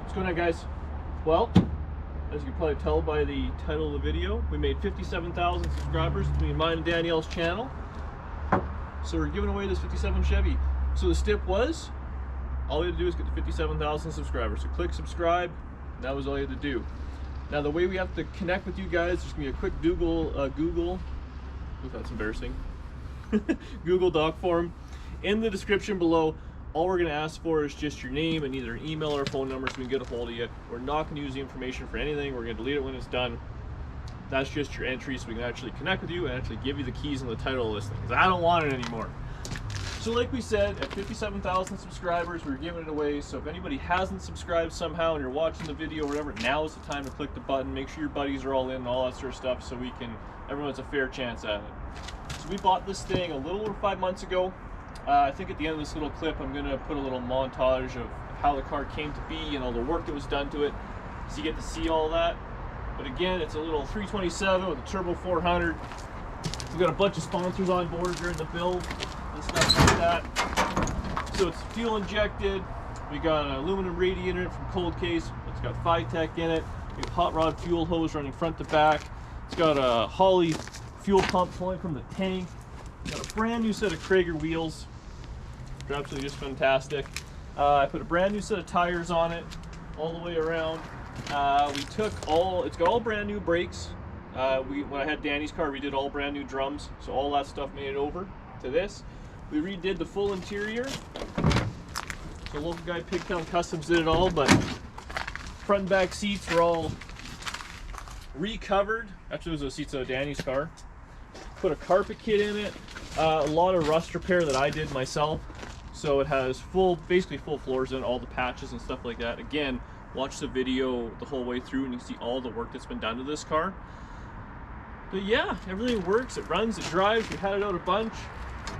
What's going on, guys? Well, as you can probably tell by the title of the video, we made 57,000 subscribers between mine and Danielle's channel. So we're giving away this 57 Chevy. So the stip was, all you had to do is get to 57,000 subscribers. So click subscribe, and that was all you had to do. Now the way we have to connect with you guys, there's gonna be a quick Google, ooh, that's embarrassing. Google Doc form in the description below. All we're gonna ask for is just your name and either an email or a phone number so we can get a hold of you. We're not gonna use the information for anything. We're gonna delete it when it's done. That's just your entry so we can actually connect with you and actually give you the keys and the title of this thing, because I don't want it anymore. So like we said, at 57,000 subscribers, we're giving it away. So if anybody hasn't subscribed somehow and you're watching the video or whatever, now is the time to click the button. Make sure your buddies are all in and all that sort of stuff so everyone has a fair chance at it. So we bought this thing a little over 5 months ago. I think at the end of this little clip, I'm gonna put a little montage of how the car came to be and all the work that was done to it, so you get to see all that. But again, it's a little 327 with a turbo 400. We've got a bunch of sponsors on board during the build and stuff like that. So it's fuel injected. We got an aluminum radiator in it from Cold Case. It's got FiTech in it. We have hot rod fuel hose running front to back. It's got a Holly fuel pump pulling from the tank. Got a brand new set of Cragar wheels. They're absolutely just fantastic. I put a brand new set of tires on it all the way around. It's got all brand new brakes. When I had Danny's car, we did all brand new drums. So all that stuff made it over to this. We redid the full interior. So local guy Pigtown Customs did it all, but front and back seats were all recovered. Actually, those are the seats of Danny's car. Put a carpet kit in it. A lot of rust repair that I did myself. So it has basically full floors in, all the patches and stuff like that. Again, watch the video the whole way through and you can see all the work that's been done to this car. But yeah, everything works, it runs, it drives. We had it out a bunch.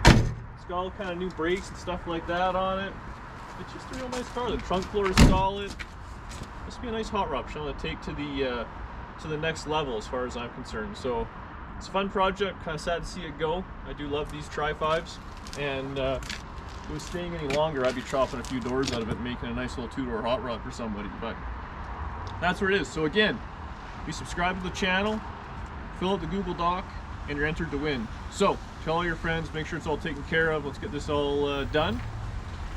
It's got all kind of new brakes and stuff like that on it. It's just a real nice car. The trunk floor is solid. This will be a nice hot rod to take to the next level as far as I'm concerned. So it's a fun project, kind of sad to see it go. I do love these Tri-5s, and if it was staying any longer, I'd be chopping a few doors out of it and making a nice little two-door hot rod for somebody, but that's where it is. So again, if you subscribe to the channel, fill out the Google Doc, and you're entered to win. So tell all your friends, make sure it's all taken care of. Let's get this all done.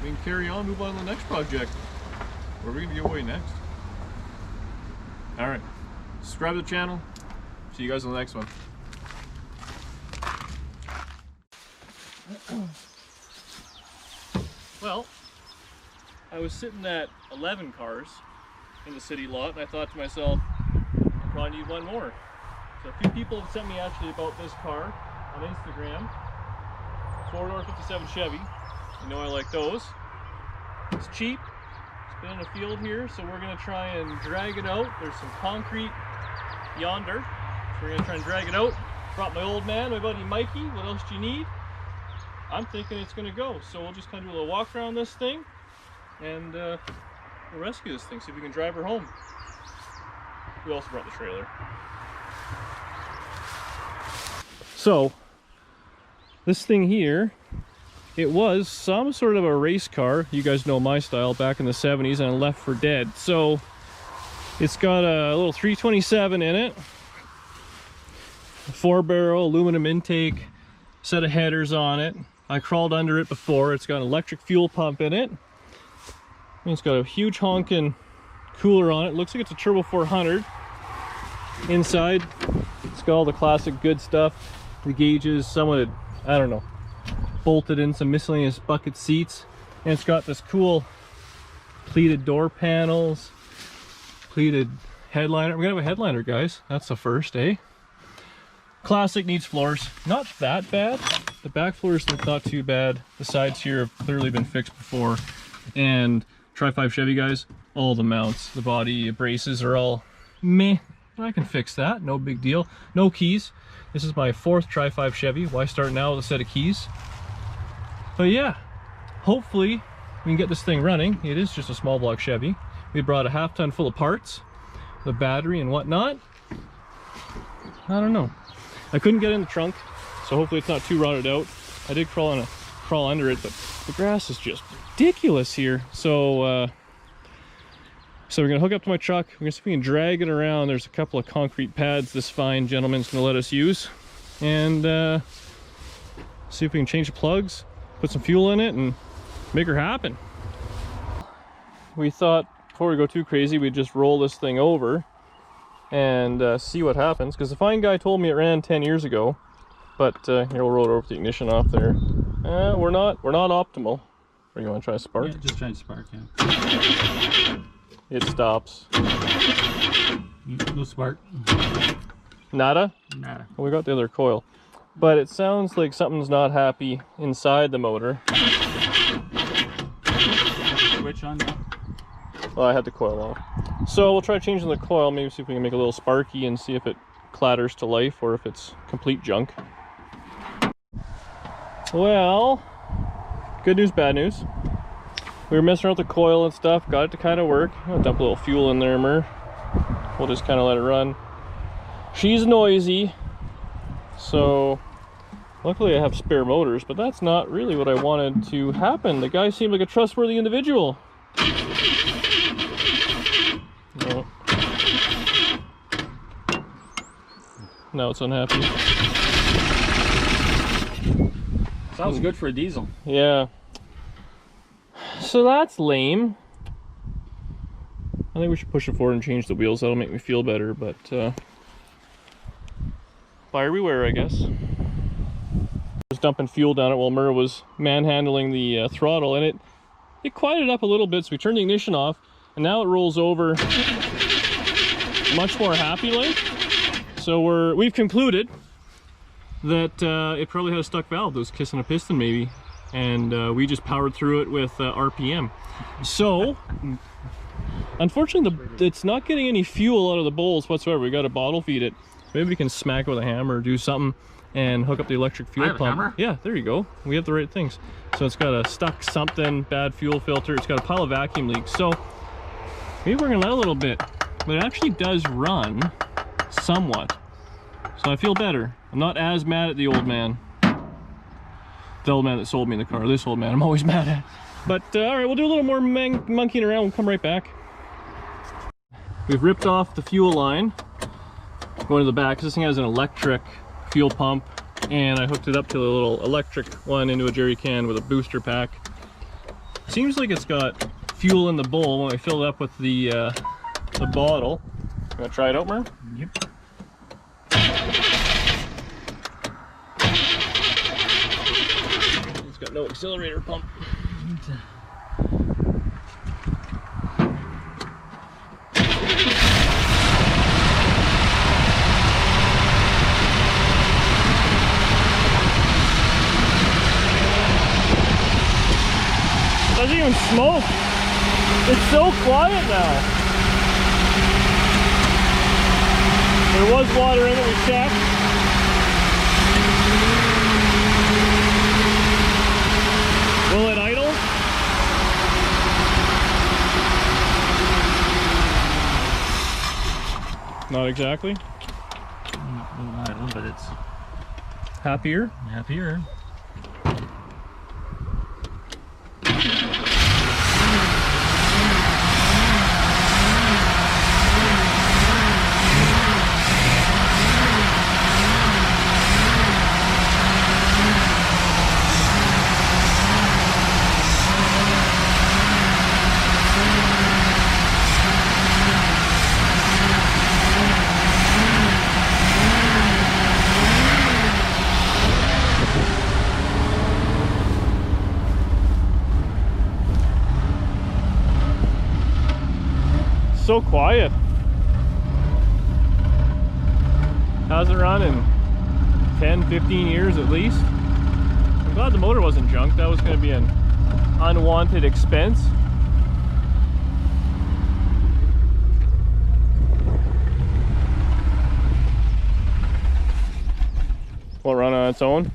We can carry on, move on to the next project. What are we gonna give away next? All right, subscribe to the channel. See you guys on the next one. Well, I was sitting at 11 cars in the city lot, and I thought to myself, I probably need one more. So a few people have sent me actually about this car on Instagram. 4-door 57 Chevy. You know I like those. It's cheap. It's been in a field here, so we're gonna try and drag it out. There's some concrete yonder, so we're gonna try and drag it out. Brought my old man, my buddy Mikey. What else do you need? I'm thinking it's gonna go, so we'll just kind of do a little walk around this thing and we'll rescue this thing, see if we can drive her home. We also brought the trailer. So this thing here, it was some sort of a race car. You guys know my style, back in the 70s, and left for dead. So it's got a little 327 in it, a 4-barrel aluminum intake, set of headers on it. I crawled under it before. It's got an electric fuel pump in it. It's got a huge honking cooler on it. Looks like it's a turbo 400. Inside, it's got all the classic good stuff. The gauges, someone had, I don't know, bolted in some miscellaneous bucket seats. And it's got this cool pleated door panels, pleated headliner. We're gonna have a headliner, guys. That's the first, eh? Classic, needs floors. Not that bad. The back floors look not too bad. The sides here have clearly been fixed before. And Tri-5 Chevy, guys, all the mounts, the body braces are all meh. I can fix that, no big deal. No keys. This is my 4th Tri-5 Chevy. Why start now with a set of keys? But yeah, hopefully we can get this thing running. It is just a small block Chevy. We brought a half-ton full of parts, the battery and whatnot. I don't know. I couldn't get in the trunk, so hopefully it's not too rotted out. I did crawl under it, but the grass is just ridiculous here. So So we're gonna hook up to my truck. We're gonna see if we can drag it around. There's a couple of concrete pads this fine gentleman's gonna let us use. And see if we can change the plugs, put some fuel in it, and make her happen. We thought before we go too crazy, we'd just roll this thing over and see what happens. Because the fine guy told me it ran 10 years ago. But here, we'll roll it over with the ignition off there. We're not optimal. Or you want to try a spark? Yeah, just try to spark, yeah. It stops. No spark. Nada? Nada. Well, we got the other coil. But it sounds like something's not happy inside the motor. Switch on now. Well, I had the coil off. So we'll try changing the coil, maybe see if we can make a little sparky and see if it clatters to life or if it's complete junk. Well, good news, bad news. We were messing around with the coil and stuff, got it to kind of work. I'll dump a little fuel in there, Mer. We'll just kind of let it run. She's noisy, so luckily I have spare motors, but that's not really what I wanted to happen. The guy seemed like a trustworthy individual. No. Now it's unhappy. Sounds good for a diesel. Yeah. So that's lame. I think we should push it forward and change the wheels. That'll make me feel better, but buyer beware, I guess. Was dumping fuel down it while Murr was manhandling the throttle, and it quieted up a little bit, so we turned the ignition off, and now it rolls over much more happy like. So we've concluded that it probably had a stuck valve that was kissing a piston maybe, and we just powered through it with RPM. So unfortunately it's not getting any fuel out of the bowls whatsoever. We got to bottle feed it. Maybe we can smack it with a hammer or do something and hook up the electric fuel pump. Hammer? Yeah, there you go. We have the right things. So it's got a stuck something, bad fuel filter. It's got a pile of vacuum leaks. So maybe we're gonna let a little bit, but it actually does run somewhat. So I feel better. I'm not as mad at the old man. The old man that sold me the car. This old man I'm always mad at. But all right, we'll do a little more monkeying around. We'll come right back. We've ripped off the fuel line going to the back. This thing has an electric fuel pump, and I hooked it up to the little electric one into a jerry can with a booster pack. Seems like it's got fuel in the bowl when I fill it up with the bottle. You want to try it out, Mer? Yep. It's got no accelerator pump. Doesn't even smoke. It's so quiet now. There was water in it, we checked. Will it idle? Not exactly. Not idle, but it's happier. happier. So quiet. Hasn't run in 10-15 years at least. I'm glad the motor wasn't junk. That was going to be an unwanted expense. Will it run on its own?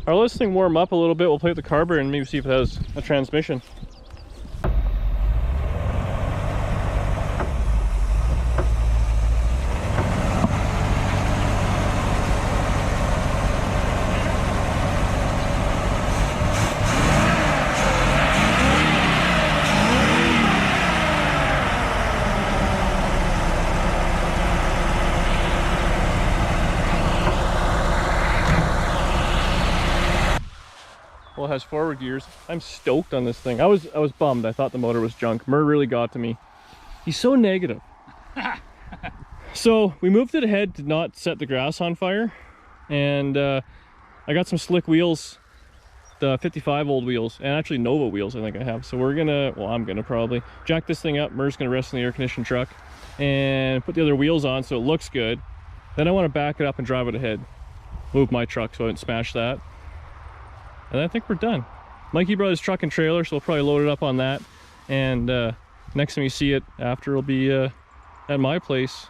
I'll let this thing warm up a little bit. We'll play with the carburetor and maybe see if it has a transmission. Well, it has forward gears. I'm stoked on this thing. I was bummed. I thought the motor was junk. Mur really got to me. He's so negative. So we moved it ahead to not set the grass on fire, and I got some slick wheels, the 55 old wheels, and actually Nova wheels I think I have. So we're gonna, well, I'm gonna probably jack this thing up. Mur's gonna rest in the air conditioned truck and put the other wheels on so it looks good. Then I want to back it up and drive it ahead, move my truck so I didn't smash that, and I think we're done. Mikey brought his truck and trailer, so we'll probably load it up on that, and next time you see it after, it'll be at my place.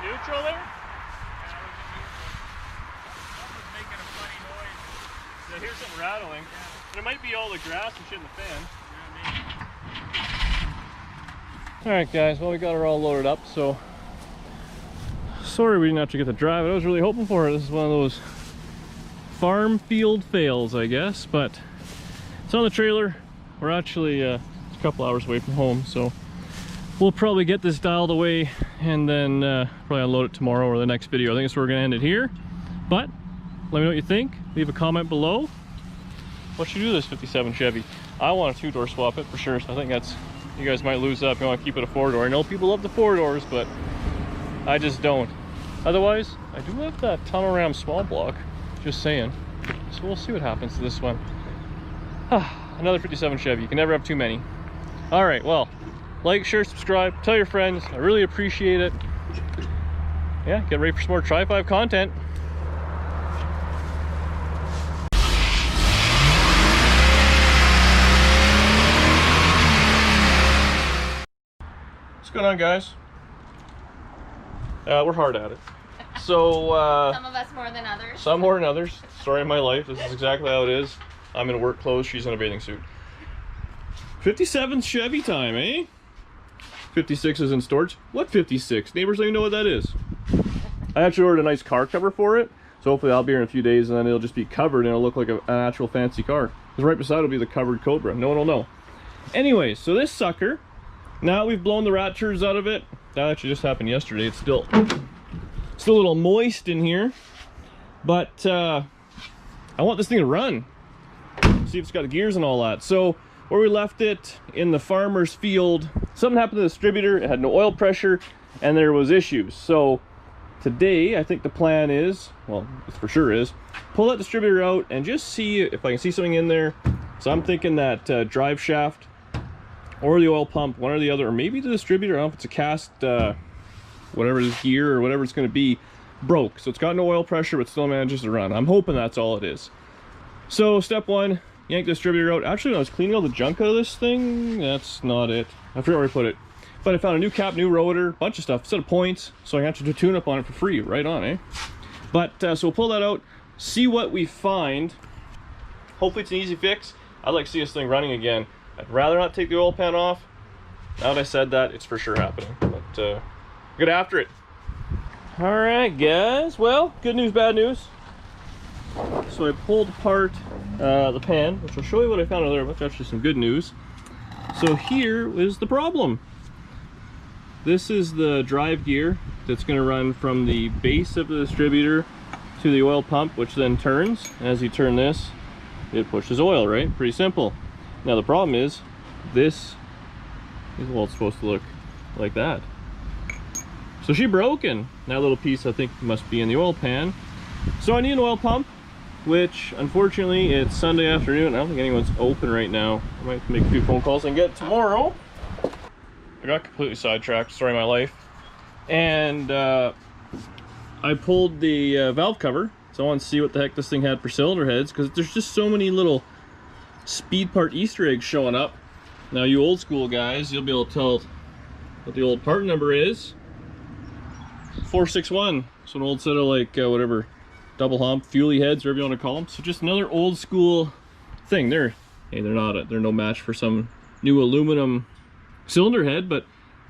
Neutral there? Something's making a funny noise. I hear something rattling. But it might be all the grass and shit in the fan. Alright guys, well we got her all loaded up, so sorry we didn't actually get to drive it. I was really hoping for it. This is one of those farm field fails, I guess, but it's on the trailer. We're actually a couple hours away from home, so we'll probably get this dialed away and then probably unload it tomorrow or the next video. I think that's where we're gonna end it here. But let me know what you think. Leave a comment below. What should you do with this 57 Chevy? I want a 2-door swap it for sure. So I think that's, you guys might lose that if you want to keep it a 4-door. I know people love the 4-doors, but I just don't. Otherwise, I do have that tunnel ram small block. Just saying. So we'll see what happens to this one. Another 57 Chevy. You can never have too many. All right, well, like, share, subscribe, tell your friends. I really appreciate it. Yeah, get ready for some more Tri-5 content. What's going on, guys? We're hard at it. So, some of us more than others. Some more than others. Story of my life. This is exactly how it is. I'm in work clothes, she's in a bathing suit. 57 Chevy time, eh? 56 is in storage. What 56? Neighbors don't even know what that is. I actually ordered a nice car cover for it, so hopefully I'll be here in a few days and then it'll just be covered and it'll look like an actual fancy car. Because right beside it'll be the covered Cobra. No one will know. Anyways, so this sucker, now we've blown the rat turds out of it. That actually just happened yesterday. It's still a little moist in here, but I want this thing to run. See if it's got gears and all that. So where we left it in the farmer's field, something happened to the distributor. It had no oil pressure and there was issues. So today I think the plan is, well, it for sure is, pull that distributor out and just see if I can see something in there. So I'm thinking that drive shaft or the oil pump, one or the other, or maybe the distributor, I don't know if it's a cast whatever this gear or whatever it's going to be, broke. So it's got no oil pressure but still manages to run. I'm hoping that's all it is. So step one, yank the distributor out. Actually, when I was cleaning all the junk out of this thing, that's not it. I forget where I put it. But I found a new cap, new rotor, bunch of stuff, set of points, so I can actually do tune up on it for free, right on, eh? But, so we'll pull that out, see what we find. Hopefully it's an easy fix. I'd like to see this thing running again. I'd rather not take the oil pan off. Now that I said that, it's for sure happening. But, get after it. All right, guys. Well, good news, bad news. So I pulled apart the pan, which will show you what I found over there, which is actually some good news. So here is the problem. This is the drive gear that's going to run from the base of the distributor to the oil pump, which then turns. As you turn this, it pushes oil, right? Pretty simple. Now the problem is, this is, well, it's supposed to look like that. So she broken. That little piece I think must be in the oil pan. So I need an oil pump, which unfortunately it's Sunday afternoon. I don't think anyone's open right now. I might have to make a few phone calls and get it tomorrow. I got completely sidetracked, story of my life. And I pulled the valve cover, so I want to see what the heck this thing had for cylinder heads, because there's just so many little speed part Easter eggs showing up. Now you old school guys, you'll be able to tell what the old part number is. 461. So an old set of like whatever double hump, fuelie heads, whatever you want to call them. So just another old school thing. They're no match for some new aluminum cylinder head, but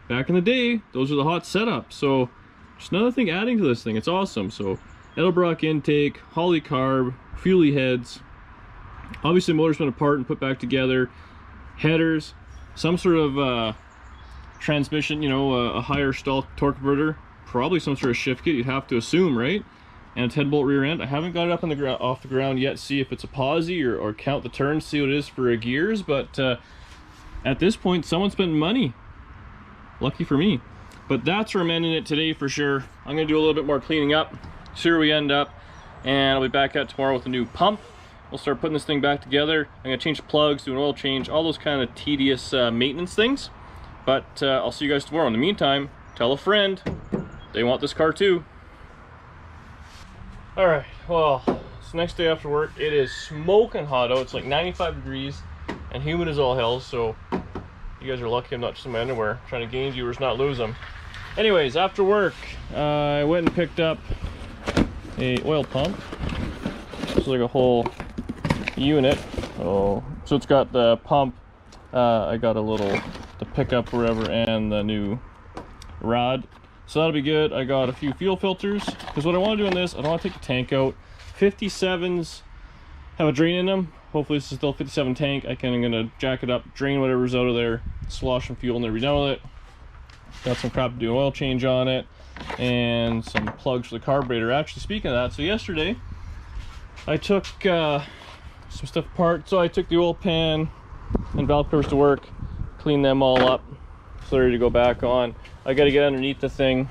back in the day, those are the hot setups. So just another thing adding to this thing. It's awesome. So Edelbrock intake, Holley carb, Fuelie heads. Obviously, motor's been apart and put back together. Headers, some sort of transmission, you know, a higher stall torque converter, probably some sort of shift kit, you'd have to assume, right? And a 10-bolt rear end. I haven't got it up on the off the ground yet, see if it's a posi or count the turns, see what it is for gears, but at this point, someone's spending money. Lucky for me. But that's where I'm ending it today for sure. I'm gonna do a little bit more cleaning up, see where we end up, and I'll be back out tomorrow with a new pump. We'll start putting this thing back together. I'm gonna change the plugs, do an oil change, all those kind of tedious maintenance things. But I'll see you guys tomorrow. In the meantime, tell a friend, they want this car too. All right, well, it's the next day after work. It is smoking hot out. It's like 95 degrees and humid as all hell, so you guys are lucky I'm not just in my underwear, trying to gain viewers, not lose them. Anyways, after work, I went and picked up a oil pump. It's like a whole unit. Oh, so it's got the pump. I got a little, the pickup wherever, and the new rod. So that'll be good. I got a few fuel filters, because what I want to do in this, I don't want to take the tank out. 57s have a drain in them. Hopefully this is still a 57 tank. I'm gonna jack it up, drain whatever's out of there, slosh some fuel, and then be done with it. Got some crap to do an oil change on it, and some plugs for the carburetor. Actually, speaking of that, so yesterday I took some stuff apart. So I took the oil pan and valve covers to work, cleaned them all up, so they're ready to go back on. I got to get underneath the thing,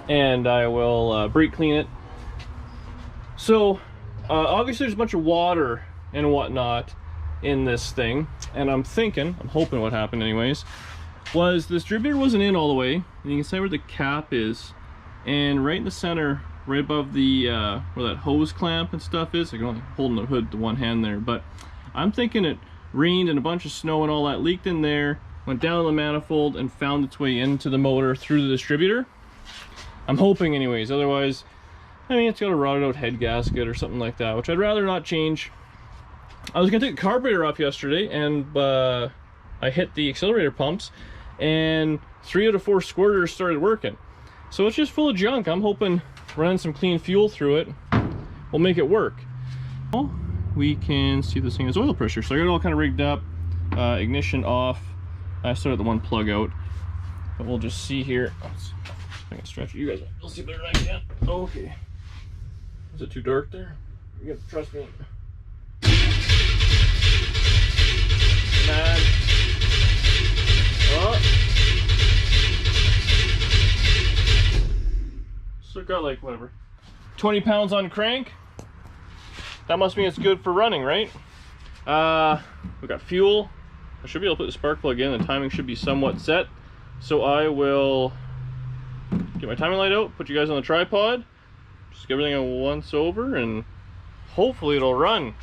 and I will brake clean it. So obviously there's a bunch of water and whatnot in this thing, and I'm hoping what happened anyways, was the distributor wasn't in all the way, and you can see where the cap is, and right in the center, right above the where that hose clamp and stuff is. I can only holding the hood with one hand there, but I'm thinking it rained and a bunch of snow and all that leaked in there, went down the manifold and found its way into the motor through the distributor. I'm hoping anyways, otherwise, I mean, it's got a rotted out head gasket or something like that, which I'd rather not change. I was gonna take the carburetor off yesterday, and I hit the accelerator pumps, and 3 out of 4 squirters started working. So it's just full of junk. I'm hoping running some clean fuel through it will make it work. Well, we can see this thing has oil pressure. So I got it all kind of rigged up, ignition off. I started the one plug out, but we'll just see here. I can stretch it. You guys will see better than I can. Okay. Is it too dark there? You gotta trust me. Man. Oh. So got like whatever 20 pounds on crank. That must mean it's good for running, right? We got fuel. I should be able to put the spark plug in. The timing should be somewhat set. So I will get my timing light out, put you guys on the tripod, just get everything a once over, and hopefully it'll run.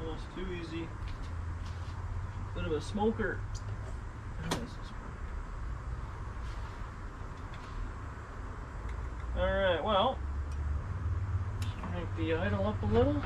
Almost too easy. Bit of a smoker. Alright, well, crank the idle up a little.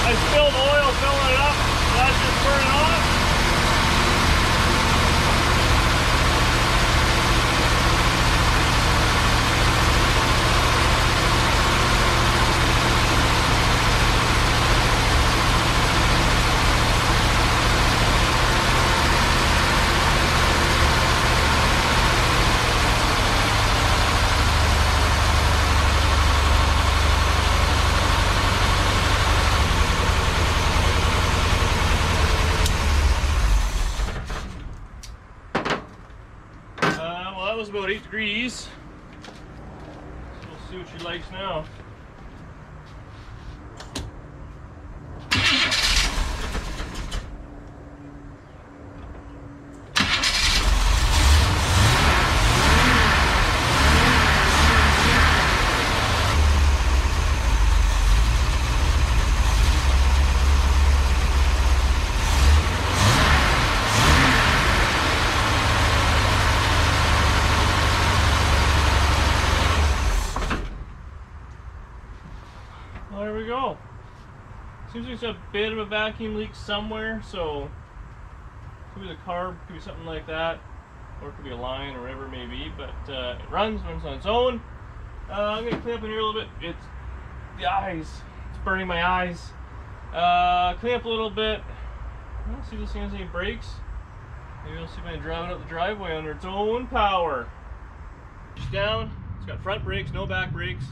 I spilled oil filling it up, so that's just burning off. Was about 8 degrees. So we'll see what she likes now. seems like there's a bit of a vacuum leak somewhere, so could be the carb, could be something like that, or it could be a line or whatever it may be, but it runs on its own. I'm going to clean up in here a little bit. It's the eyes. It's burning my eyes. Clean up a little bit. Let's see if this thing has any brakes. Maybe we'll see if I can drive it up the driveway under its own power. Just down. It's got front brakes, no back brakes.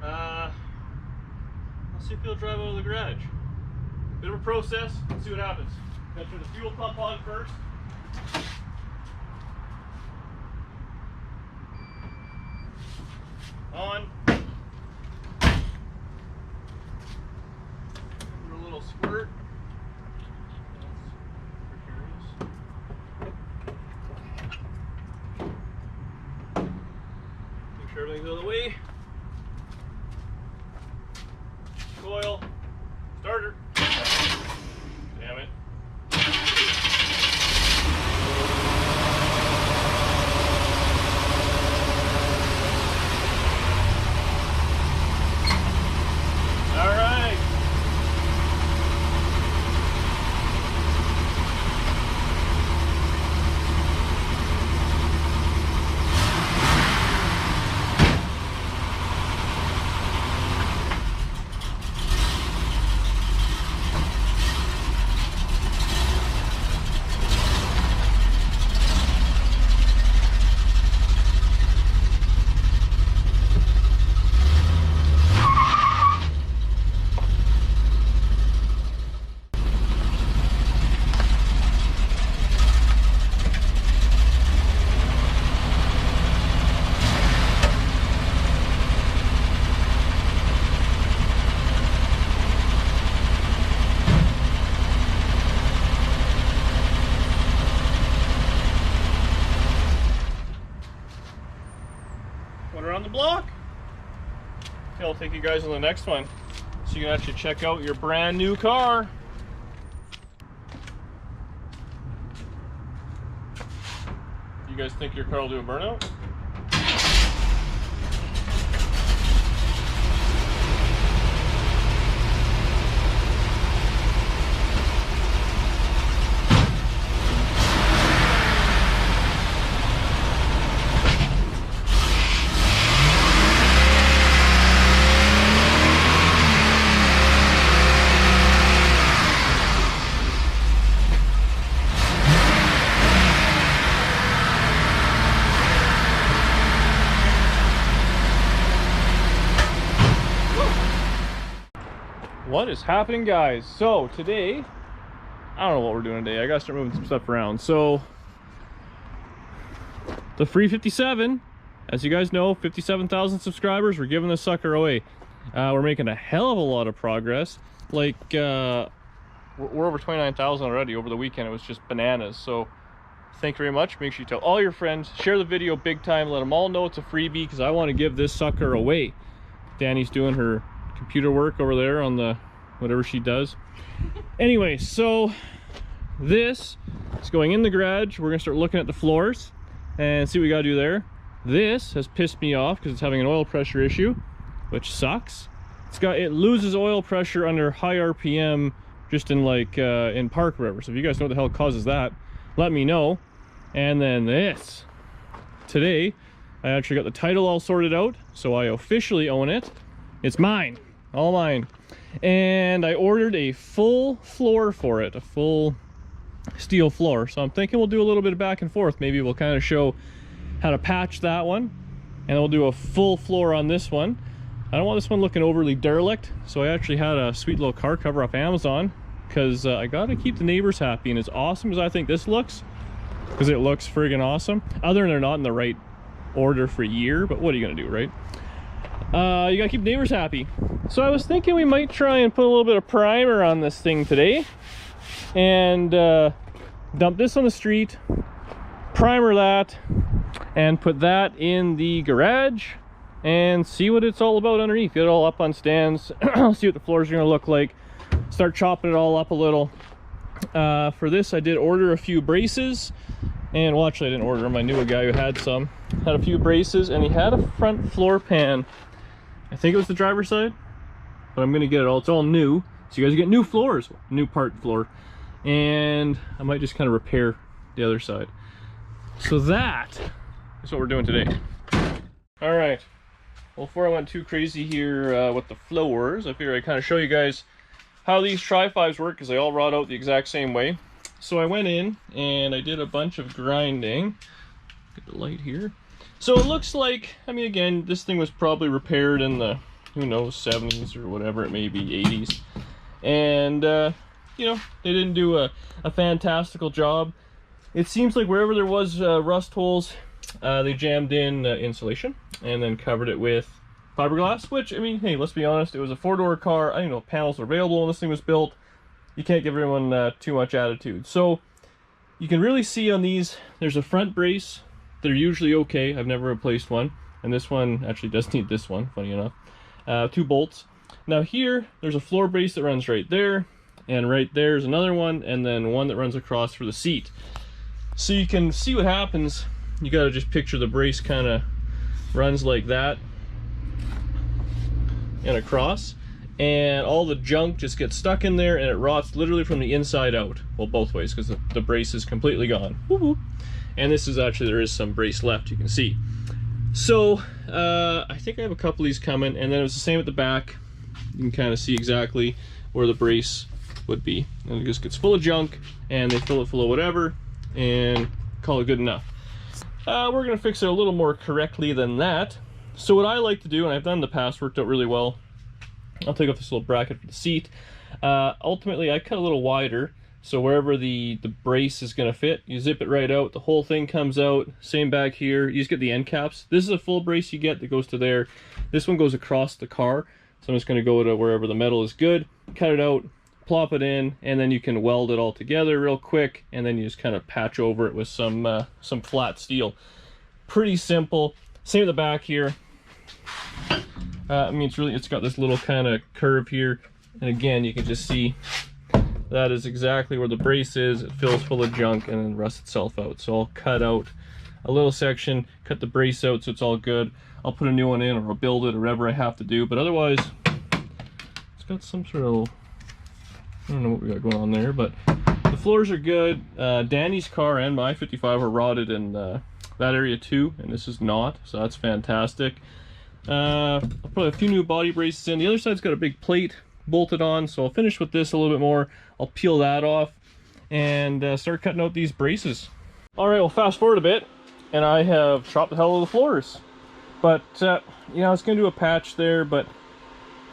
Let's see if it'll drive out of the garage. Bit of a process. Let's see what happens. Got to turn the fuel pump on first. On. Give it a little squirt. Make sure everything's out of the way. Coil. Starter. Damn it. On the block. Okay, I'll take you guys on the next one so you can actually check out your brand new car. You guys think your car will do a burnout? What is happening, guys? So today, I don't know what we're doing today. I gotta start moving some stuff around. So the free 57, as you guys know, 57,000 subscribers. We're giving this sucker away. We're making a hell of a lot of progress. Like we're over 29,000 already. Over the weekend it was just bananas. So thank you very much. Make sure you tell all your friends, share the video big time, let them all know it's a freebie, because I want to give this sucker away. Danny's doing her computer work over there on the whatever she does. Anyway, so this is going in the garage. We're gonna start looking at the floors and see what we gotta do there. This has pissed me off because it's having an oil pressure issue, which sucks. It loses oil pressure under high RPM just in like in park or whatever. So if you guys know what the hell causes that, let me know. And then this, today I actually got the title all sorted out, so I officially own it. It's mine, all mine. And I ordered a full floor for it, a full steel floor. So I'm thinking we'll do a little bit of back and forth. Maybe we'll kind of show how to patch that one, and we'll do a full floor on this one. I don't want this one looking overly derelict, so I actually had a sweet little car cover off Amazon, because I gotta keep the neighbors happy. And as awesome as I think this looks, because it looks friggin' awesome, other than they're not in the right order for a year, but what are you gonna do, right? You gotta keep neighbors happy. So I was thinking we might try and put a little bit of primer on this thing today, and dump this on the street, primer that, and put that in the garage, and see what it's all about underneath. Get it all up on stands, see what the floors are gonna look like, start chopping it all up a little. For this I did order a few braces, and well, actually I didn't order them, I knew a guy who had some. Had a few braces, and he had a front floor pan. I think it was the driver's side, but I'm gonna get it all. It's all new. So you guys get new floors, new part floor, and I might just kind of repair the other side. So that is what we're doing today. All right. Well, before I went too crazy here with the floors, I figured I'd kind of show you guys how these Tri-5s work, because they all rot out the exact same way. So I went in and I did a bunch of grinding. Get the light here. So it looks like, I mean, again, this thing was probably repaired in the, who knows, 70s or whatever it may be, 80s. And, you know, they didn't do a fantastical job. It seems like wherever there was rust holes, they jammed in insulation and then covered it with fiberglass, which, I mean, hey, let's be honest, it was a 4-door car. I didn't know panels were available when this thing was built. You can't give everyone too much attitude. So you can really see on these, there's a front brace. They're usually okay. I've never replaced one. And this one actually does need this one, funny enough. 2 bolts. Now here, there's a floor brace that runs right there. And right there's another one, and then one that runs across for the seat. So you can see what happens. You gotta just picture the brace kind of runs like that and across, and all the junk just gets stuck in there and it rots literally from the inside out. Well, both ways, because the brace is completely gone. Woo-hoo. And this is actually, there is some brace left, you can see. So I think I have a couple of these coming, and then it was the same at the back. You can kind of see exactly where the brace would be, and it just gets full of junk, and they fill it full of whatever and call it good enough. We're gonna fix it a little more correctly than that. So what I like to do, and I've done in the past, worked out really well. I'll take off this little bracket for the seat. Ultimately, I cut a little wider, so wherever the brace is gonna fit, you zip it right out, the whole thing comes out. Same back here, you just get the end caps. This is a full brace you get that goes to there. This one goes across the car, so I'm just gonna go to wherever the metal is good, cut it out, plop it in, and then you can weld it all together real quick, and then you just kind of patch over it with some flat steel. Pretty simple. Same at the back here. I mean, it's got this little kind of curve here, and again, you can just see that is exactly where the brace is. It fills full of junk and then rusts itself out. So I'll cut out a little section, cut the brace out so it's all good. I'll put a new one in, or I'll build it, or whatever I have to do. But otherwise, it's got some sort of, I don't know what we got going on there, but the floors are good. Danny's car and my 55 are rotted in that area too, and this is not, so that's fantastic. I'll put a few new body braces in. The other side's got a big plate bolted on, so I'll finish with this a little bit more. I'll peel that off and start cutting out these braces. All right, well, fast forward a bit, and I have chopped the hell out of the floors. But, you know, I was going to do a patch there, but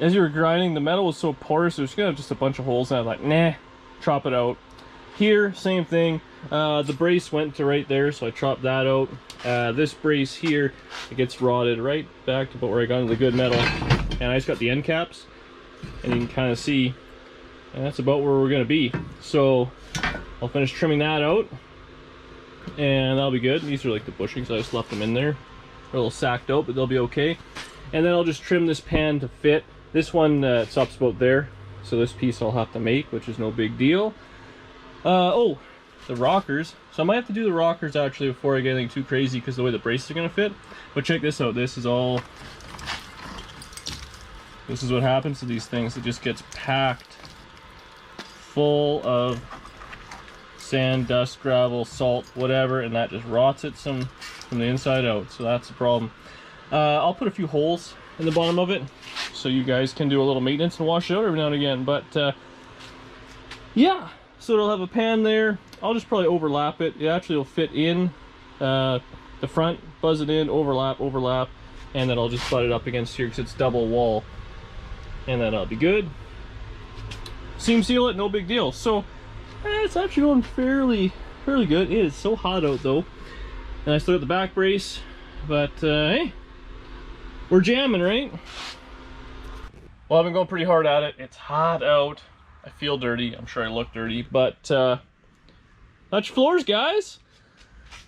as you were grinding, the metal was so porous, there's going to have just a bunch of holes, and I was like, nah, chop it out. Here, same thing. The brace went to right there, so I chopped that out. This brace here, it gets rotted right back to about where I got into the good metal. And I just got the end caps, and you can kind of see, and that's about where we're going to be. So I'll finish trimming that out, and that'll be good. These are like the bushings, so I just left them in there. They're a little sacked out, but they'll be okay. And then I'll just trim this pan to fit. This one stops about there, so this piece I'll have to make, which is no big deal. Oh, the rockers. So I might have to do the rockers actually before I get anything too crazy, because the way the braces are going to fit. But check this out. This is what happens to these things. It just gets packed full of sand, dust, gravel, salt, whatever, and that just rots it from the inside out. So that's the problem. I'll put a few holes in the bottom of it so you guys can do a little maintenance and wash it out every now and again. But yeah, so it'll have a pan there. I'll just probably overlap it. It actually will fit in the front, buzz it in, overlap, and then I'll just butt it up against here because it's double wall, and then I'll be good. Seam seal it, no big deal. So it's actually going fairly good. It is so hot out though, and I still got the back brace, but hey, we're jamming, right? Well, I've been going pretty hard at it. It's hot out. I feel dirty. I'm sure I look dirty, but that's your floors, guys.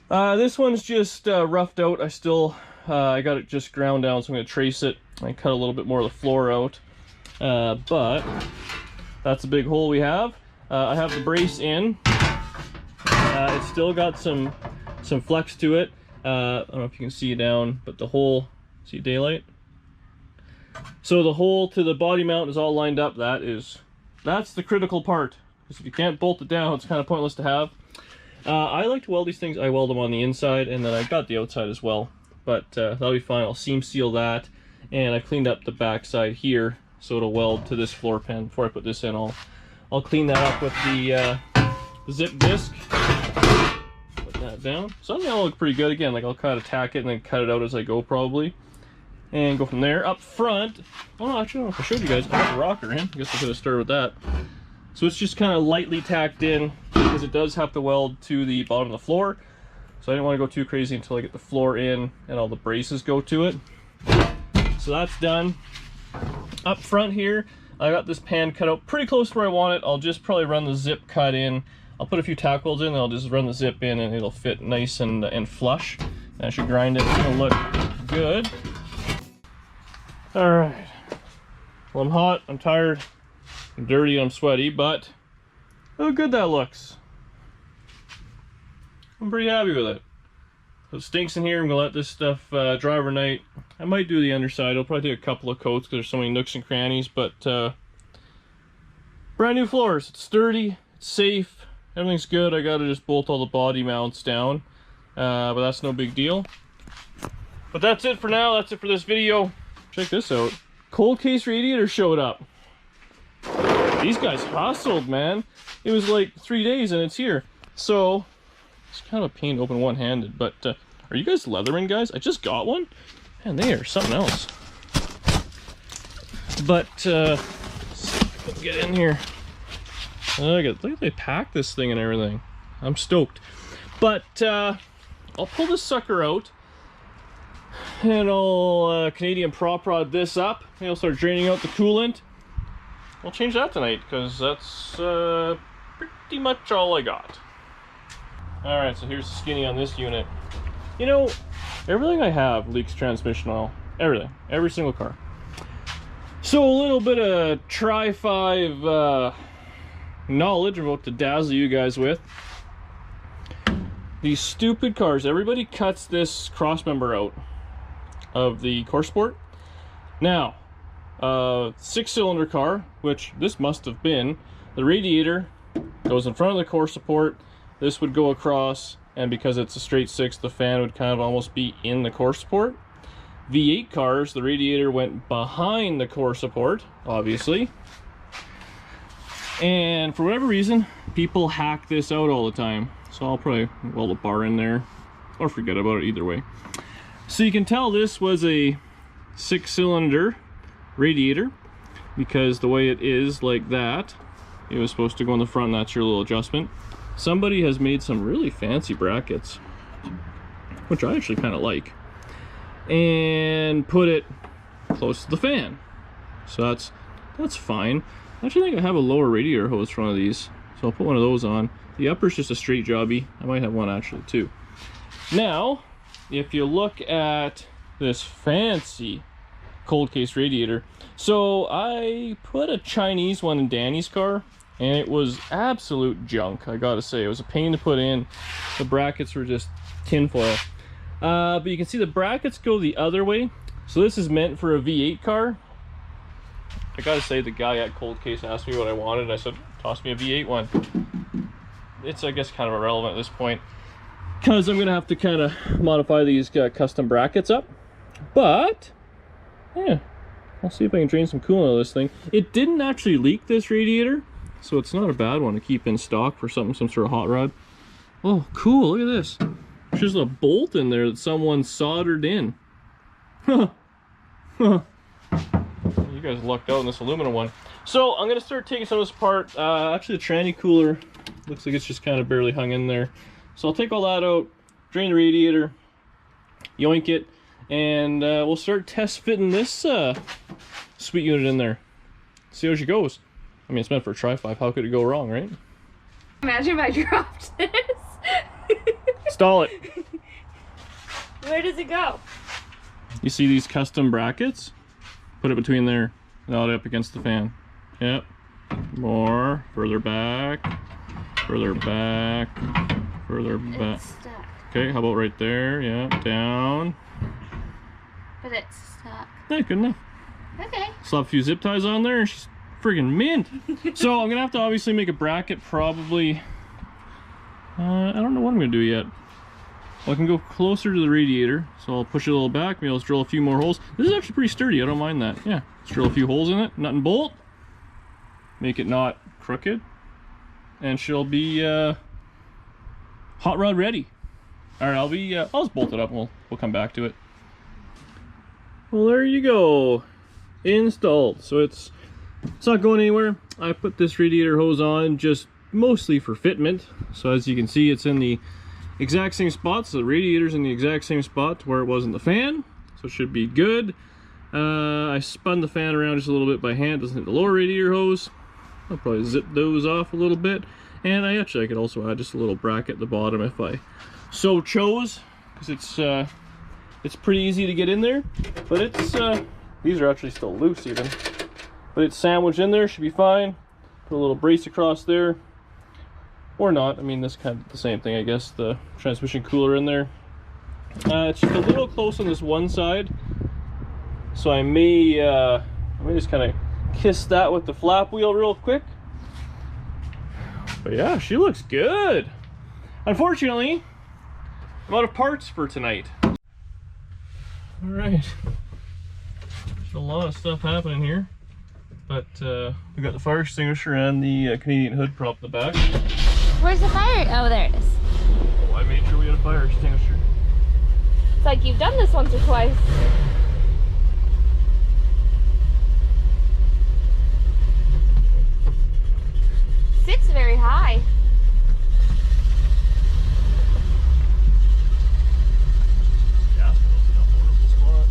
This one's just roughed out. I got it just ground down, so I'm gonna trace it. I cut a little bit more of the floor out, but that's a big hole we have. I have the brace in. It's still got some flex to it. I don't know if you can see down, but the hole, see daylight? So the hole to the body mount is all lined up. That is that's the critical part. Because if you can't bolt it down, it's kind of pointless to have. I like to weld these things. I weld them on the inside, and then I got the outside as well. But that'll be fine. I'll seam seal that, and I cleaned up the back side here, so it'll weld to this floor pan. Before I put this in, I'll clean that up with the zip disc. Put that down. So I think that'll look pretty good. Again, like I'll kind of tack it and then cut it out as I go probably. And go from there. Up front, oh no, actually I don't know if I showed you guys, I got the rocker in. I guess I could have started with that. So it's just kind of lightly tacked in because it does have to weld to the bottom of the floor. So I didn't want to go too crazy until I get the floor in and all the braces go to it. So that's done. Up front here, I got this pan cut out pretty close to where I want it. I'll just probably run the zip cut in. I'll put a few tack welds in, and I'll just run the zip in, and it'll fit nice and flush. And I should grind it. It'll look good. All right. Well, I'm hot. I'm tired. I'm dirty. I'm sweaty, but look how good that looks. I'm pretty happy with it. So it stinks in here. I'm gonna let this stuff dry overnight. I might do the underside. I'll probably take a couple of coats because there's so many nooks and crannies, but brand new floors. It's sturdy, it's safe, everything's good. I gotta just bolt all the body mounts down, but that's no big deal. But that's it for now. That's it for this video. Check this out. Cold case radiator showed up. These guys hustled, man. It was like 3 days and it's here. So it's kind of a pain to open one-handed, but are you guys leathering, guys? I just got one. Man, they are something else. But let's get in here. Look at they pack this thing and everything. I'm stoked. But I'll pull this sucker out, and I'll Canadian prop rod this up. Maybe I'll start draining out the coolant. I'll change that tonight because that's pretty much all I got. Alright, so here's the skinny on this unit. You know, everything I have leaks transmission oil. Everything. Every single car. So a little bit of Tri-5 knowledge about to dazzle you guys with. These stupid cars, everybody cuts this cross member out of the core support. Now, 6-cylinder car, which this must have been, the radiator goes in front of the core support. This would go across, and because it's a straight 6, the fan would kind of almost be in the core support. V8 cars, the radiator went behind the core support, obviously. And for whatever reason, people hack this out all the time. So I'll probably weld a bar in there, or forget about it either way. So you can tell this was a 6-cylinder radiator, because the way it is like that, it was supposed to go in the front, and that's your little adjustment. Somebody has made some really fancy brackets, which I actually kind of like, and put it close to the fan. So that's fine. I actually think I have a lower radiator hose for one of these, so I'll put one of those on. The upper's just a straight jobby. I might have one actually too. Now, if you look at this fancy cold case radiator, so I put a Chinese one in Danny's car, and it was absolute junk, I gotta say. It was a pain to put in. The brackets were just tinfoil. But you can see the brackets go the other way. So this is meant for a V8 car. I gotta say, the guy at Cold Case asked me what I wanted, and I said, toss me a V8 one. It's, I guess, kind of irrelevant at this point, because I'm gonna have to kind of modify these custom brackets up. But yeah, I'll see if I can drain some coolant out of this thing. It didn't actually leak, this radiator, so it's not a bad one to keep in stock for some sort of hot rod. Oh, cool, look at this. There's just a bolt in there that someone soldered in. Huh. Huh. You guys lucked out on this aluminum one. So I'm gonna start taking some of this apart. Actually, the tranny cooler looks like it's just kind of barely hung in there. So I'll take all that out, drain the radiator, yoink it, and we'll start test fitting this sweet unit in there. See how she goes. I mean, it's meant for a Tri-5. How could it go wrong, right? Imagine if I dropped this. Stall it. Where does it go? You see these custom brackets? Put it between there, not up against the fan. Yep. More. Further back. Further back. Further back. It's stuck. Okay, how about right there? Yeah, down. But it's stuck. Yeah, good enough. Okay. Slap a few zip ties on there, and she's friggin' mint. So I'm gonna have to obviously make a bracket probably. I don't know what I'm gonna do yet. Well, I can go closer to the radiator, so I'll push it a little back. Maybe I'll drill a few more holes. This is actually pretty sturdy, I don't mind that. Yeah, let's drill a few holes in it, nut and bolt. Make it not crooked. And she'll be hot rod ready. All right, I'll just bolt it up and we'll come back to it. Well, there you go. Installed. So it's not going anywhere. I put this radiator hose on just mostly for fitment. So as you can see, it's in the exact same spot. So the radiator's in the exact same spot where it was in the fan. So it should be good. I spun the fan around just a little bit by hand. Doesn't hit the lower radiator hose. I'll probably zip those off a little bit. And I could also add just a little bracket at the bottom if I so chose, because it's pretty easy to get in there. But it's these are actually still loose even. But it's sandwiched in there, should be fine. Put a little brace across there. Or not. I mean, this kind of the same thing, I guess. The transmission cooler in there. It's just a little close on this one side. So I may just kind of kiss that with the flap wheel real quick. But yeah, she looks good. Unfortunately, I'm out of parts for tonight. All right. There's a lot of stuff happening here. But we got the fire extinguisher and the Canadian hood prop in the back. Where's the fire? Oh, there it is. Oh, I made sure we had a fire extinguisher. It's like you've done this once or twice. Sits very high. Yeah, that's a horrible spot.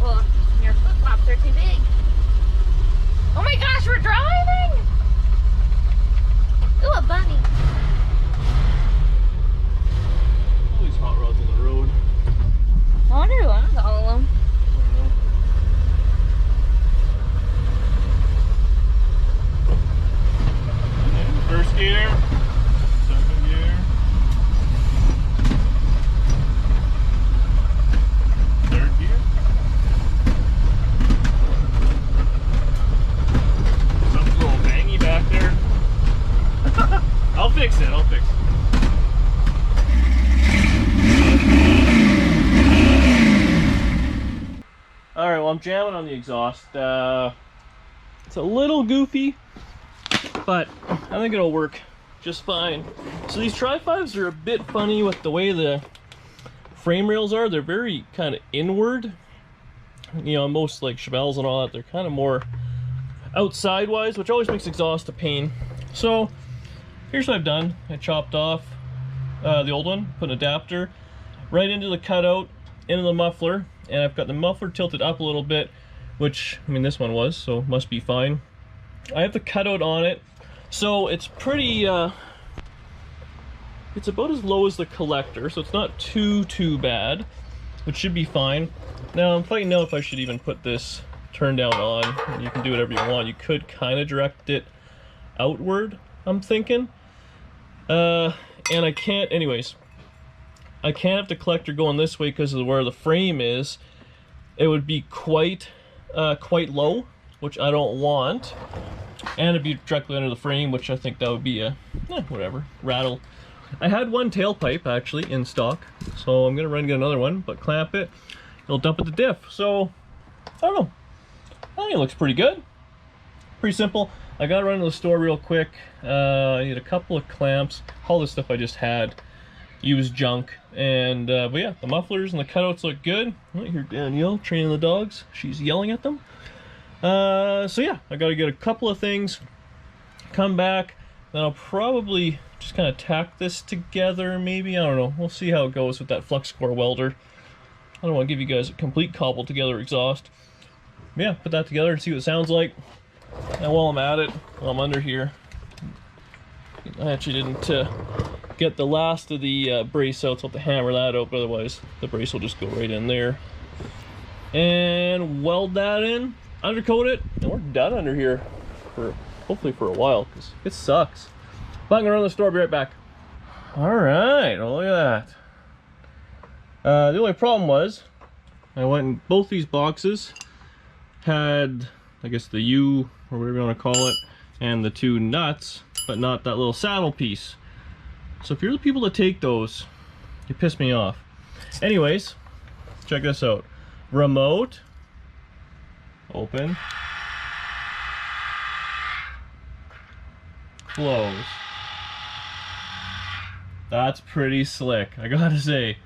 Well, your flip flops are too big. Oh my gosh, we're driving! Ooh, a bunny. All these hot rods on the road. I wonder who owns all of them. I don't know. First gear, second gear, third gear. Something's a little bangy back there. I'll fix it, Alright, well I'm jamming on the exhaust. It's a little goofy, but I think it'll work just fine. So these Tri-5s are a bit funny with the way the frame rails are. They're very kind of inward. You know, most like Chevelles and all that, they're kind of more outside wise, which always makes exhaust a pain. So here's what I've done. I chopped off the old one, put an adapter right into the cutout, into the muffler, and I've got the muffler tilted up a little bit, which, I mean, this one was, so must be fine. I have the cutout on it, so it's pretty, it's about as low as the collector, so it's not too bad, which should be fine. Now, I'm fighting out if I should even put this turn down on. You can do whatever you want. You could kind of direct it outward, I'm thinking. And I can't, anyways, I can't have the collector going this way because of where the frame is. It would be quite low, which I don't want. And it'd be directly under the frame, which I think that would be a, whatever, rattle. I had one tailpipe actually in stock, so I'm gonna run and get another one, but clamp it, it'll dump at the diff. So, I don't know. I think it looks pretty good. Pretty simple. I gotta run to the store real quick. I need a couple of clamps. All this stuff I just had used junk. And, but yeah, the mufflers and the cutouts look good. Right here, Danielle training the dogs. She's yelling at them. So yeah, I gotta get a couple of things, come back, then I'll probably just kind of tack this together, maybe. I don't know. We'll see how it goes with that flux core welder. I don't want to give you guys a complete cobbled together exhaust. Yeah, put that together and see what it sounds like. And while I'm at it, while I'm under here, I actually didn't get the last of the brace out, so I'll have to hammer that out, but otherwise the brace will just go right in there. And weld that in, undercoat it, and we're done under here for hopefully for a while, because it sucks. But I'm gonna run to the store, be right back. All right, well, look at that. The only problem was I went in both these boxes, had, I guess, the U, or whatever you want to call it, and the 2 nuts, but not that little saddle piece. So if you're the people that take those, you piss me off. Anyways, check this out. Remote, open, close. That's pretty slick, I gotta say.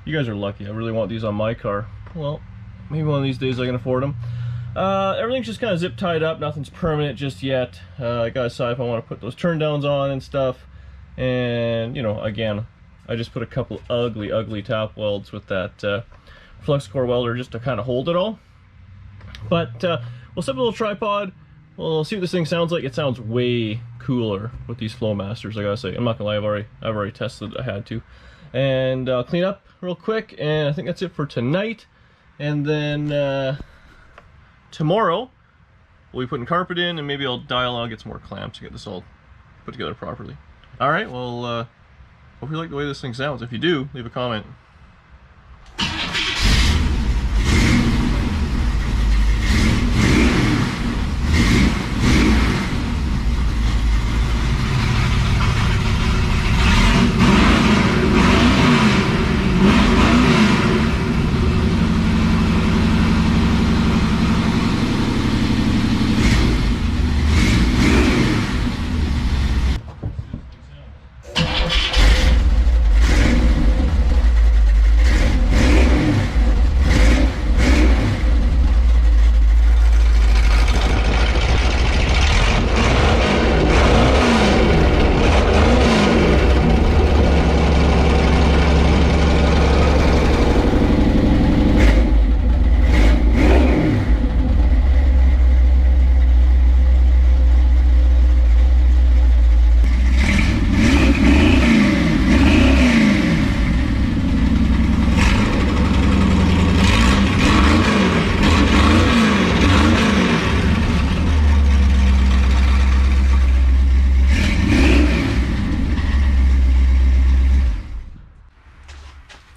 You guys are lucky. I really want these on my car. Well, maybe one of these days I can afford them. Everything's just kind of zip tied up. Nothing's permanent just yet. I gotta decide if I want to put those turn downs on and stuff. And, you know, again, I just put a couple ugly tap welds with that flux core welder just to kind of hold it all. But we'll set up a little tripod. We'll see what this thing sounds like. It sounds way cooler with these Flowmasters, I gotta say. I'm not gonna lie, I've already tested it. I had to. And I'll clean up real quick, and I think that's it for tonight. And then tomorrow we'll be putting carpet in, and maybe I'll dial on, get some more clamps to get this all put together properly. All right, well, hope you like the way this thing sounds. If you do, leave a comment.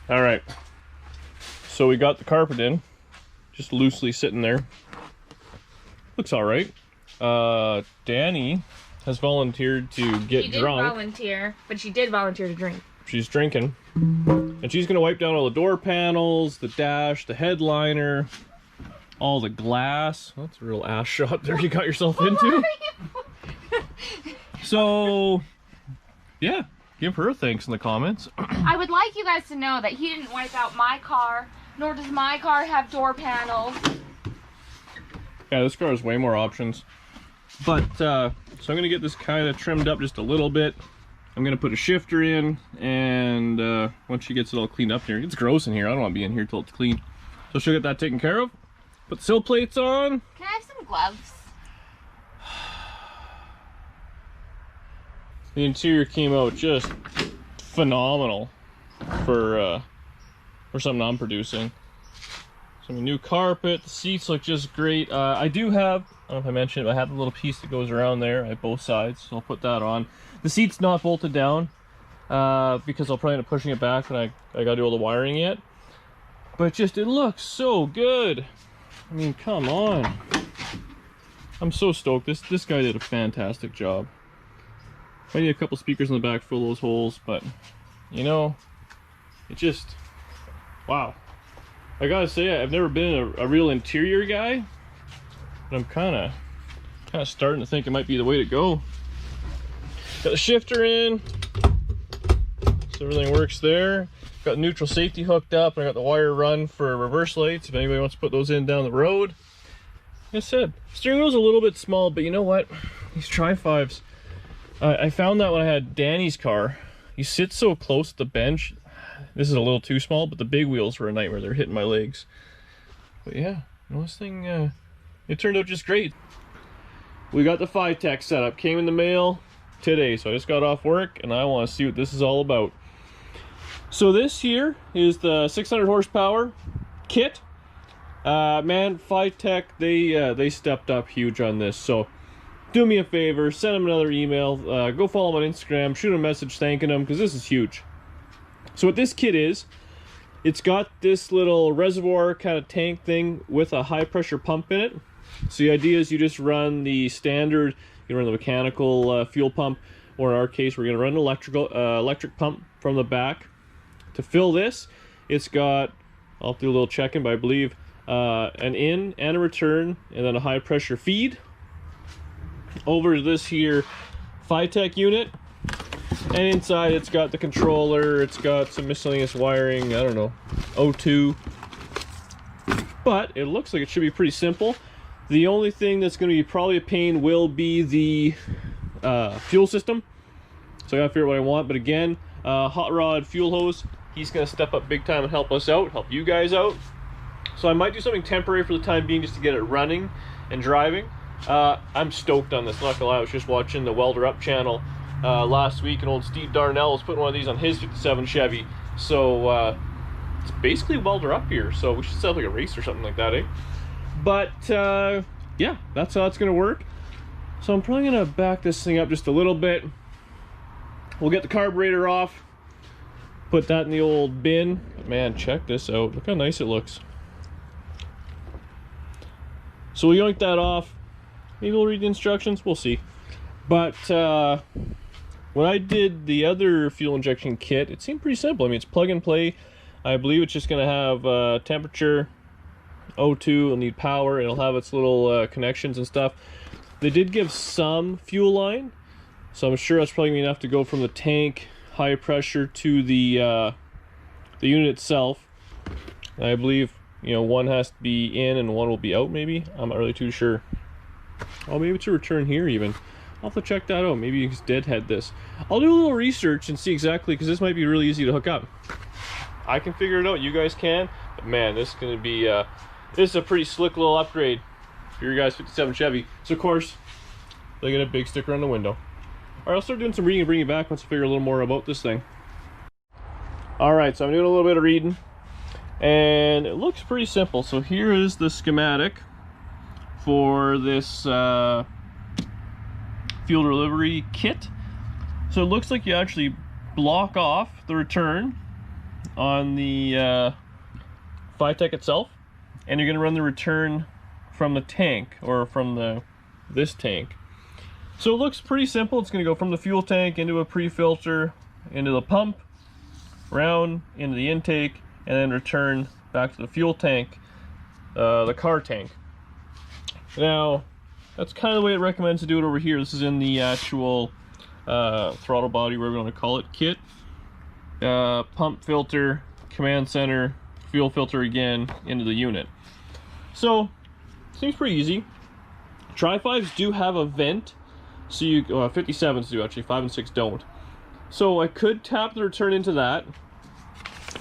All right, so we got the carpet in, just loosely sitting there. Looks all right. Danny has volunteered to get drunk. She did volunteer, but she did volunteer to drink. She's drinking, and she's gonna wipe down all the door panels, the dash, the headliner, all the glass. That's a real ass shot there you got yourself into. So, yeah. Give her a thanks in the comments. I would like you guys to know that he didn't wipe out my car, nor does my car have door panels. Yeah, this car has way more options. But, so I'm going to get this kind of trimmed up just a little bit. I'm going to put a shifter in, and once she gets it all cleaned up here, it's gross in here. I don't want to be in here till it's clean. So she'll get that taken care of. Put the sill plates on. Can I have some gloves? The interior came out just phenomenal for something I'm producing. Some new carpet, the seats look just great. I do have, I don't know if I mentioned it, I have the little piece that goes around there at both sides, so I'll put that on. The seat's not bolted down because I'll probably end up pushing it back when I gotta do all the wiring yet. But just, it looks so good. I mean, come on. I'm so stoked. This guy did a fantastic job. I need a couple speakers in the back, fill those holes, but you know, it just, wow. I gotta say, I've never been a real interior guy, but I'm kind of starting to think it might be the way to go. Got the shifter in, so everything works there. Got neutral safety hooked up, and I got the wire run for reverse lights if anybody wants to put those in down the road. Like I said, steering wheel's a little bit small, but you know what? These Tri-5s, I found that when I had Danny's car. You sit so close to the bench. This is a little too small, but the big wheels were a nightmare. They're hitting my legs. But yeah, this thing, it turned out just great. We got the FiTech setup. Came in the mail today, so I just got off work, and I want to see what this is all about. So this here is the 600 horsepower kit. Man, FiTech, they stepped up huge on this. So do me a favor, send them another email, go follow them on Instagram, shoot them a message thanking them, because this is huge. So what this kit is It's got this little reservoir kind of tank thing with a high pressure pump in it. So the idea is you just run the standard, you can run the mechanical fuel pump, or in our case we're going to run an electric pump from the back. To fill this, it's got, I'll do a little check-in, but I believe an in and a return, and then a high pressure feed over to this here FiTech unit. And inside it's got the controller, it's got some miscellaneous wiring, I don't know, O2. But it looks like it should be pretty simple. The only thing that's going to be probably a pain will be the fuel system. So I gotta figure out what I want. But again, hot rod fuel hose, he's going to step up big time and help us out, help you guys out. So I might do something temporary for the time being just to get it running and driving. I'm stoked on this, not gonna lie. I was just watching the Welder Up channel last week, and old Steve Darnell was putting one of these on his 57 Chevy. So it's basically Welder Up here, so we should set up like a race or something like that, eh? But yeah, that's how it's gonna work. So I'm probably gonna back this thing up just a little bit. We'll get the carburetor off, put that in the old bin. But man, check this out, look how nice it looks. So we yoink that off. Maybe we'll read the instructions, we'll see. But when I did the other fuel injection kit, it seemed pretty simple. I mean, it's plug and play. I believe it's just going to have temperature, O2, it'll need power, it'll have its little connections and stuff. They did give some fuel line, so I'm sure that's probably going to have to go from the tank, high pressure, to the unit itself. I believe, you know, one has to be in and one will be out, maybe. I'm not really too sure. Oh, maybe it's a return here even. I'll have to check that out. Maybe you can deadhead this. I'll do a little research and see exactly, because this might be really easy to hook up. I can figure it out, you guys can. But man, this is going to be, this is a pretty slick little upgrade for your guys' 57 Chevy. So of course, they get a big sticker on the window. All right, I'll start doing some reading and bring you back once I figure a little more about this thing. All right, so I'm doing a little bit of reading. And it looks pretty simple. So here is the schematic for this fuel delivery kit. So it looks like you actually block off the return on the FiTech itself, and you're going to run the return from the tank, or from this tank. So it looks pretty simple. It's going to go from the fuel tank into a pre-filter, into the pump, round into the intake, and then return back to the fuel tank, the car tank. Now, that's kind of the way it recommends to do it over here. This is in the actual throttle body, whatever you want to call it, kit. Pump filter, command center, fuel filter again, into the unit. So, seems pretty easy. Tri-5s do have a vent, so you, 57s do actually, 5 and 6 don't. So I could tap the return into that,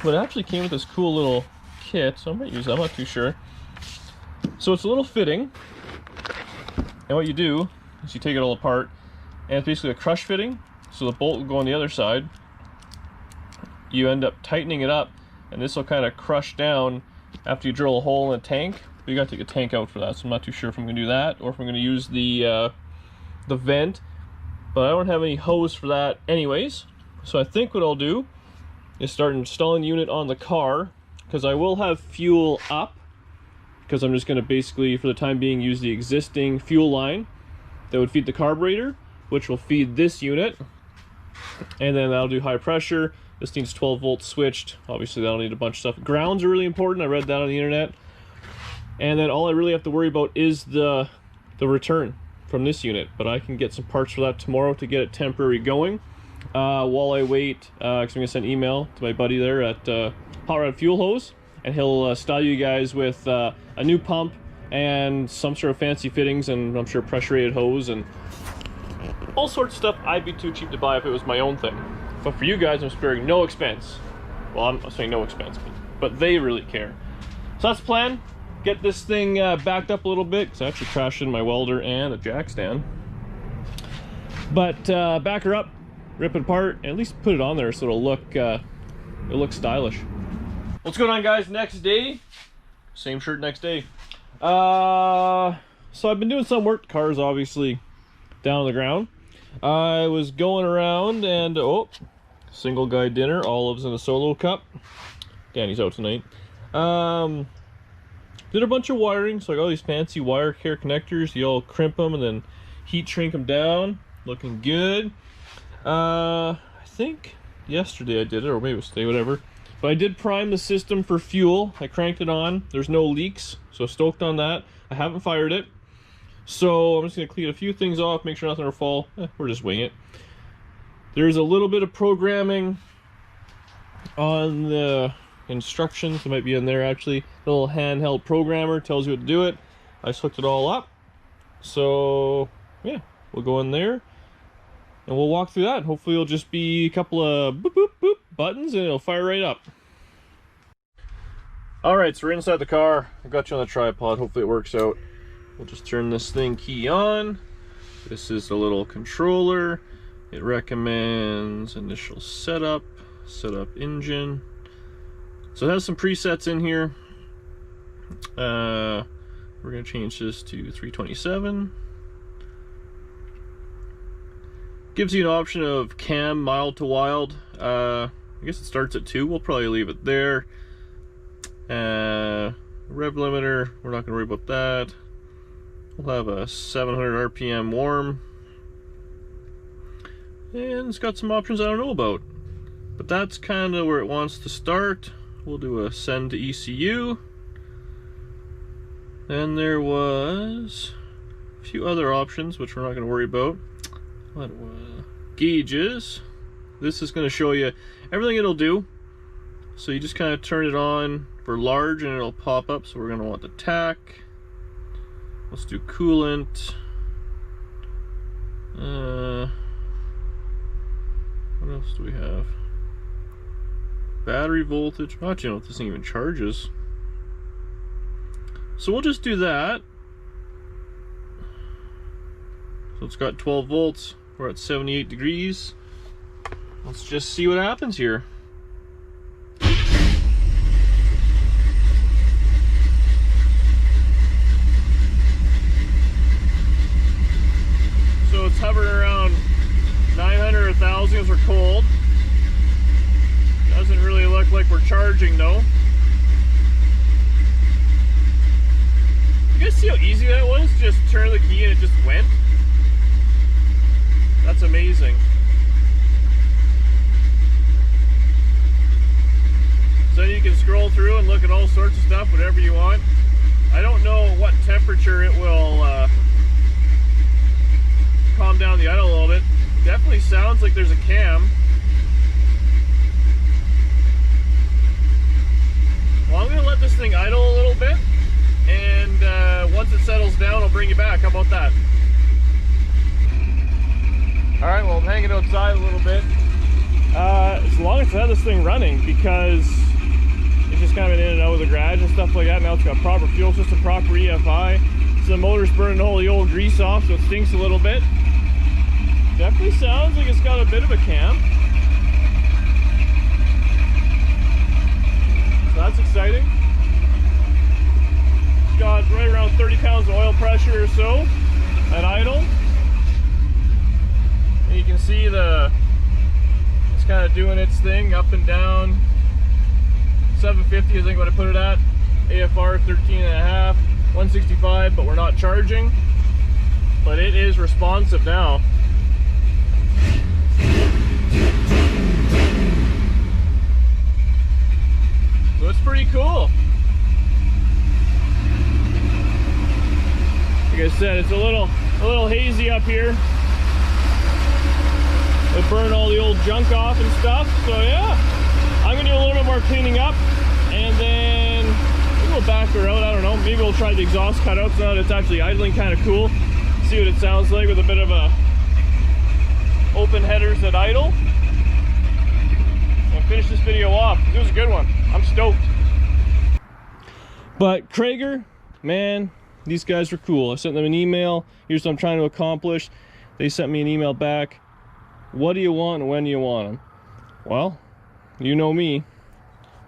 but it actually came with this cool little kit, so I might use that, I'm not too sure. So it's a little fitting, and what you do is you take it all apart, and it's basically a crush fitting, so the bolt will go on the other side. You end up tightening it up, and this will kind of crush down after you drill a hole in the tank. But you got to take the tank out for that, so I'm not too sure if I'm going to do that, or if I'm going to use the vent, but I don't have any hose for that anyways. So I think what I'll do is start installing the unit on the car, because I will have fuel up, because I'm just going to basically, for the time being, use the existing fuel line that would feed the carburetor, which will feed this unit, and then that'll do high pressure. This needs 12 volts switched. Obviously that'll need a bunch of stuff. Grounds are really important, I read that on the internet. And then all I really have to worry about is the return from this unit, but I can get some parts for that tomorrow to get it temporary going. While I wait, because I'm going to send an email to my buddy there at Hot Rod Fuel Hose, and he'll style you guys with a new pump and some sort of fancy fittings, and I'm sure pressure rated hose and all sorts of stuff I'd be too cheap to buy if it was my own thing. But for you guys, I'm sparing no expense. Well, I'm saying no expense, but they really care. So that's the plan. Get this thing backed up a little bit, because I actually crashed in my welder and a jack stand. But back her up, rip it apart, and at least put it on there so it'll look stylish. What's going on, guys? Next day, same shirt next day. So I've been doing some work. The car's obviously down on the ground. I was going around and single guy dinner, olives in a solo cup. Danny's out tonight. Did a bunch of wiring, so I got all these fancy wire care connectors. You all crimp them and then heat shrink them down. Looking good. I think yesterday I did it, or maybe it was today, whatever. But I did prime the system for fuel. I cranked it on. There's no leaks, so stoked on that. I haven't fired it. So I'm just going to clean a few things off, make sure nothing will fall. We're just wing it. There's a little bit of programming on the instructions. It might be in there actually. The little handheld programmer tells you what to do it. I just hooked it all up. So yeah, we'll go in there and we'll walk through that. Hopefully it'll just be a couple of boop boop boop buttons and it'll fire right up. Alright, so we're inside the car. I got you on the tripod. Hopefully it works out. We'll just turn this thing key on. This is the little controller. It recommends initial setup, setup engine. So it has some presets in here. We're gonna change this to 327. Gives you an option of cam, mild to wild. I guess it starts at 2. We'll probably leave it there. Rev limiter, we're not gonna worry about that. We'll have a 700 RPM warm. And it's got some options I don't know about. But that's kind of where it wants to start. We'll do a send to ECU. Then there was a few other options, which we're not going to worry about. What gauges. This is going to show you everything it'll do. So you just kind of turn it on for large and it'll pop up. So we're going to want the tack. Let's do coolant. What else do we have? Battery voltage. Oh, you know, this thing even charges. So we'll just do that. So it's got 12 volts. We're at 78 degrees. Let's just see what happens here. So it's hovering around 900 or 1,000 as we're cold. Doesn't really look like we're charging though. You guys see how easy that was? Just turn the key and it just went. That's amazing. So you can scroll through and look at all sorts of stuff, whatever you want. I don't know what temperature it will calm down the idle a little bit. Definitely sounds like there's a cam. Well, I'm going to let this thing idle a little bit, and once it settles down, I'll bring you back. How about that? Alright, well, I'm hanging outside a little bit. As long as I have this thing running, because it's just kind of in and out of the garage and stuff like that. Now it's got proper fuel system, proper EFI. So the motor's burning all the old grease off, so it stinks a little bit. Definitely sounds like it's got a bit of a cam. So that's exciting. It's got right around 30 pounds of oil pressure or so at idle. And you can see it's kind of doing its thing up and down. 750 I think what I put it at. AFR 13.5, 165, but we're not charging. But it is responsive now. So it's pretty cool. Like I said, it's a little hazy up here. It burned all the old junk off and stuff. So yeah, I'm gonna do a little bit more cleaning up, and then maybe we'll back her out. I don't know. Maybe we'll try the exhaust cutouts now that it's actually idling. Kind of cool. See what it sounds like with a bit of a open headers at idle. And finish this video off. It was a good one. I'm stoked. But Cragar, man, these guys were cool. I sent them an email. Here's what I'm trying to accomplish. They sent me an email back. What do you want and when do you want them? Well, you know me.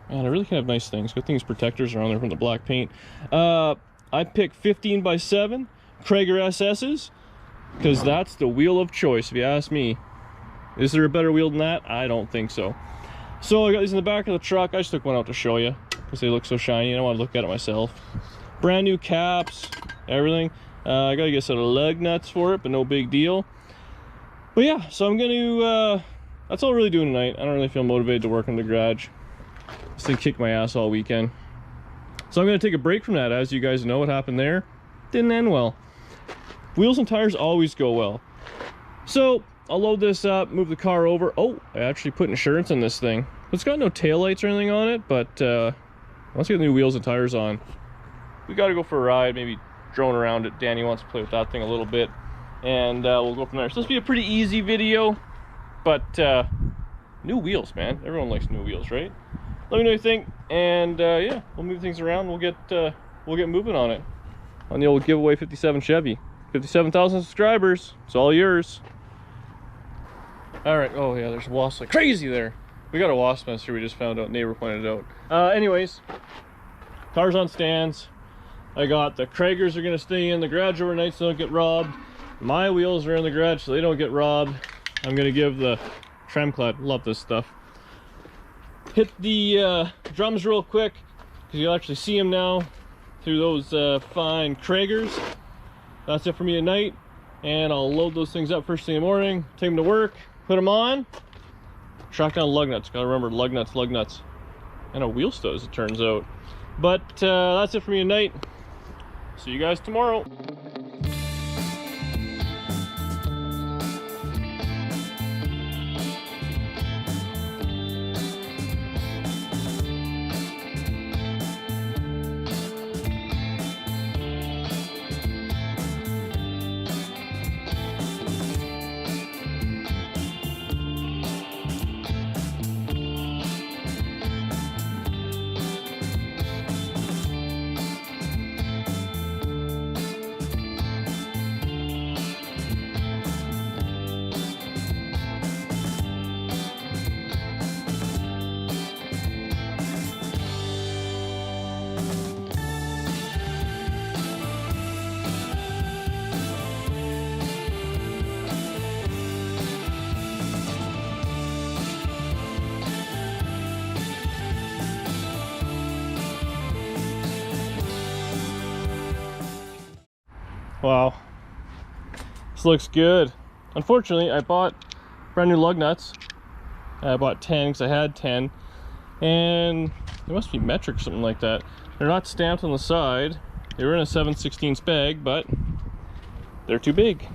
Man, I really can have nice things. Good things protectors are on there from the black paint. I picked 15x7 Cragar SS's because that's the wheel of choice if you ask me. Is there a better wheel than that? I don't think so. So I got these in the back of the truck. I just took one out to show you because they look so shiny and I want to look at it myself. Brand new caps, everything. I gotta get some lug nuts for it, but no big deal. But yeah, so I'm gonna that's all I'm really doing tonight. I don't really feel motivated to work in the garage. This thing kicked my ass all weekend. So I'm gonna take a break from that. As you guys know, what happened there didn't end well. Wheels and tires always go well. So I'll load this up, move the car over. Oh, I actually put insurance on this thing. It's got no taillights or anything on it, but let's get the new wheels and tires on. We gotta go for a ride, maybe drone around it. Danny wants to play with that thing a little bit, and we'll go from there. So this will be a pretty easy video, but new wheels, man. Everyone likes new wheels, right? Let me know what you think, and yeah, we'll move things around. We'll get moving on it, on the old giveaway 57 Chevy. 57,000 subscribers. It's all yours. All right. Oh yeah, there's wasps like crazy there. We got a wasp nest here. We just found out. Neighbor pointed it out. Anyways, cars on stands. I got the Cragars are gonna stay in the garage overnight so they don't get robbed. My wheels are in the garage so they don't get robbed. I'm gonna give the Tremclad, love this stuff. Hit the drums real quick because you'll actually see them now through those fine Cragars. That's it for me tonight, and I'll load those things up first thing in the morning, take them to work, put them on, track down lug nuts. Gotta remember lug nuts, and a wheel stud as it turns out. But that's it for me tonight. See you guys tomorrow. Wow, this looks good. Unfortunately, I bought brand new lug nuts. I bought 10 because I had 10, and they must be metric or something like that. They're not stamped on the side. They were in a 7/16 bag, but they're too big.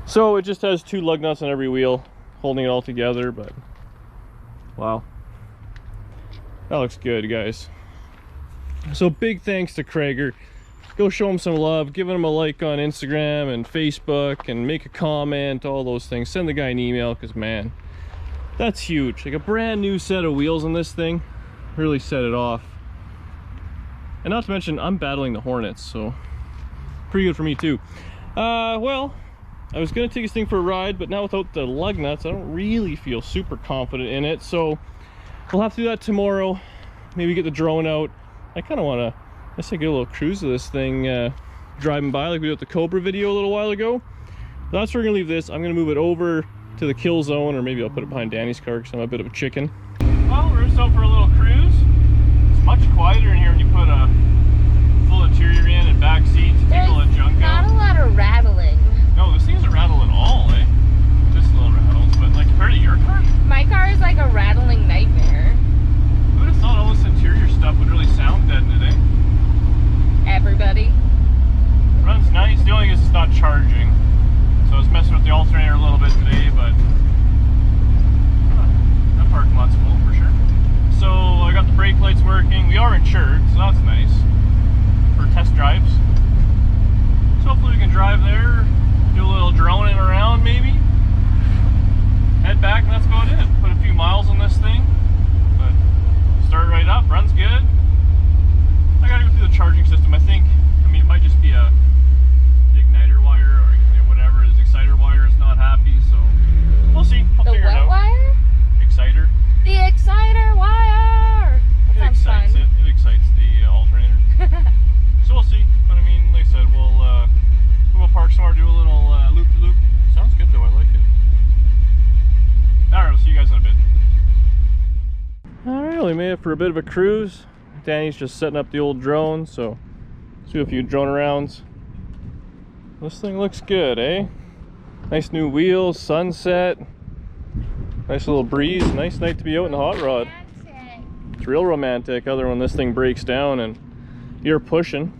So it just has 2 lug nuts on every wheel, holding it all together. But wow, that looks good, guys. So big thanks to Cragar. Go show them some love, give them a like on Instagram and Facebook, and make a comment, all those things. Send the guy an email, because man, that's huge. Like a brand new set of wheels on this thing really set it off. And not to mention, I'm battling the Hornets, so pretty good for me too. Well, I was gonna take this thing for a ride, but now without the lug nuts, I don't really feel super confident in it. So we'll have to do that tomorrow. Maybe get the drone out. I kind of want to, let's take a little cruise of this thing, driving by like we did with the Cobra video a little while ago. That's where we're gonna leave this. I'm gonna move it over to the kill zone, or maybe I'll put it behind Danny's car because I'm a bit of a chicken. Well, we're just out for a little cruise. It's much quieter in here when you put a full interior in and back seats. Take all the junk out. Not a lot of rattling. No, this thing doesn't rattle at all, eh? Just a little rattles, but like compared to your car? My car is like a rattling nightmare. Who would have thought all this interior stuff would really sound dead today? Everybody. Runs nice. The only thing is it's not charging. So I was messing with the alternator a little bit today, but that parking lot's full for sure. So I got the brake lights working. We are insured, so that's nice for test drives. So hopefully we can drive there for a bit of a cruise. Danny's just setting up the old drone, so let's do a few drone rounds. This thing looks good, eh? Nice new wheels, sunset, nice little breeze, nice night to be out in the hot rod. It's real romantic, other when this thing breaks down and you're pushing.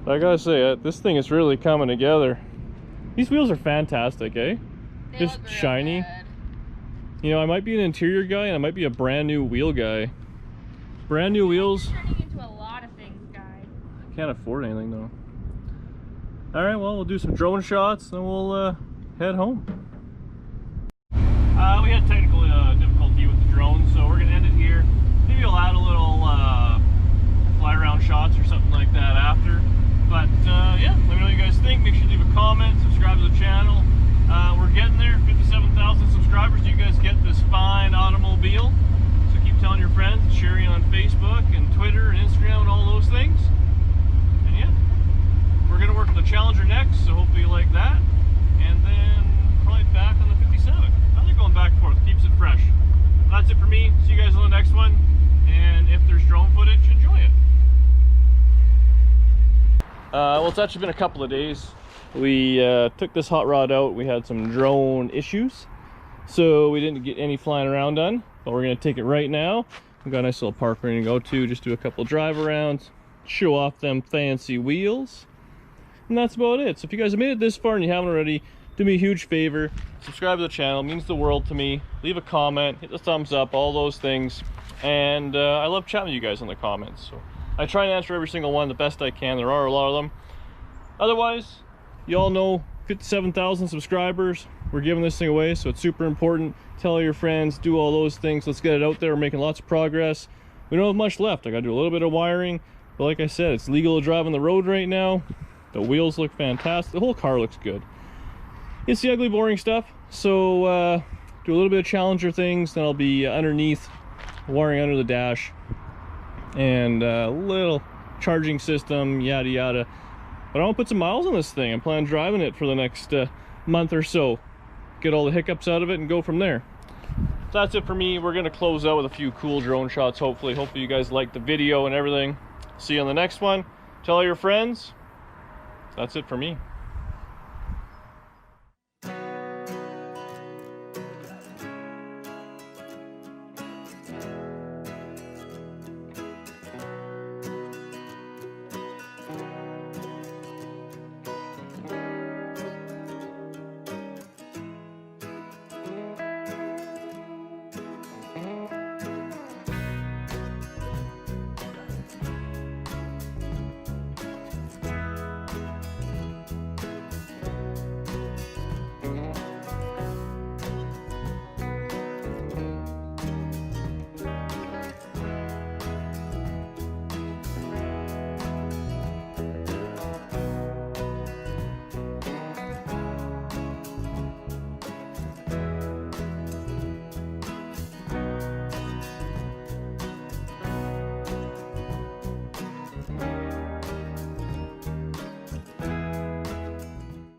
But I gotta say, this thing is really coming together. These wheels are fantastic, eh? They Just look real shiny. good. You know, I might be an interior guy and I might be a brand new wheel guy. Brand new wheels. You're turning into a lot of things, guy. I can't afford anything though. Alright, well, we'll do some drone shots and we'll head home. We had technical difficulty with the drone, so we're going to end it here. Maybe I'll add a little fly around shots or something like that after. But yeah, let me know what you guys think. Make sure you leave a comment, subscribe to the channel. We're getting there, 57,000 subscribers. You guys get this fine automobile. So keep telling your friends, sharing on Facebook and Twitter and Instagram and all those things. And yeah, we're going to work on the Challenger next, so hopefully you like that. And then probably back on the 57. I like going back and forth, keeps it fresh. That's it for me. See you guys on the next one. And if there's drone footage, enjoy it. Well, it's actually been a couple of days. We took this hot rod out. We had some drone issues, so we didn't get any flying around done. But we're gonna take it right now. We've got a nice little park we're gonna go to, just do a couple drive arounds, show off them fancy wheels, and that's about it. So if you guys have made it this far and you haven't already, do me a huge favor, subscribe to the channel. It means the world to me. Leave a comment, hit the thumbs up, all those things. And I love chatting with you guys in the comments. So I try and answer every single one the best I can. There are a lot of them. Otherwise, you all know 57,000 subscribers. We're giving this thing away, so it's super important. Tell all your friends, do all those things. Let's get it out there. We're making lots of progress. We don't have much left. I gotta do a little bit of wiring, but like I said, it's legal to drive on the road right now. The wheels look fantastic. The whole car looks good. It's the ugly, boring stuff. So do a little bit of Challenger things. Then I'll be underneath, wiring under the dash, and a little charging system, yada yada. But I want to put some miles on this thing. I'm planning on driving it for the next month or so. Get all the hiccups out of it and go from there. So that's it for me. We're going to close out with a few cool drone shots, hopefully. Hopefully you guys liked the video and everything. See you on the next one. Tell all your friends. That's it for me.